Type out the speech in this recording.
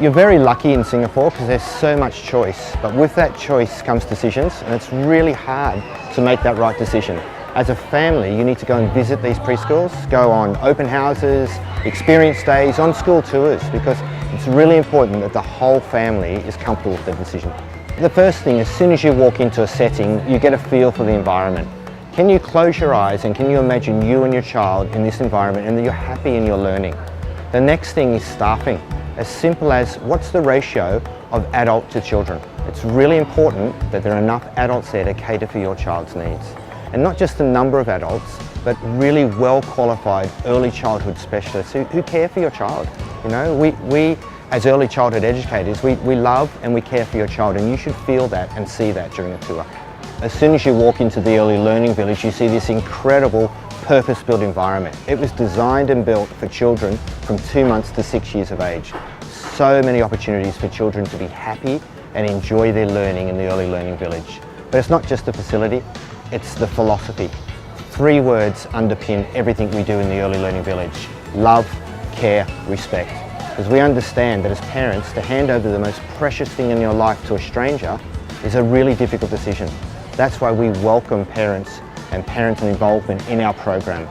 You're very lucky in Singapore because there's so much choice, but with that choice comes decisions, and it's really hard to make that right decision. As a family, you need to go and visit these preschools, go on open houses, experience days, on school tours, because it's really important that the whole family is comfortable with the decision. The first thing, as soon as you walk into a setting, you get a feel for the environment. Can you close your eyes and can you imagine you and your child in this environment and that you're happy in your learning? The next thing is staffing. As simple as what's the ratio of adult to children. It's really important that there are enough adults there to cater for your child's needs. And not just the number of adults, but really well qualified early childhood specialists who care for your child. You know, we as early childhood educators, we love and we care for your child, and you should feel that and see that during a tour. As soon as you walk into the Early Learning Village, you see this incredible purpose-built environment. It was designed and built for children from 2 months to 6 years of age. So many opportunities for children to be happy and enjoy their learning in the Early Learning Village. But it's not just the facility, it's the philosophy. 3 words underpin everything we do in the Early Learning Village: love, care, respect. Because we understand that as parents, to hand over the most precious thing in your life to a stranger is a really difficult decision. That's why we welcome parents and parent involvement in our program.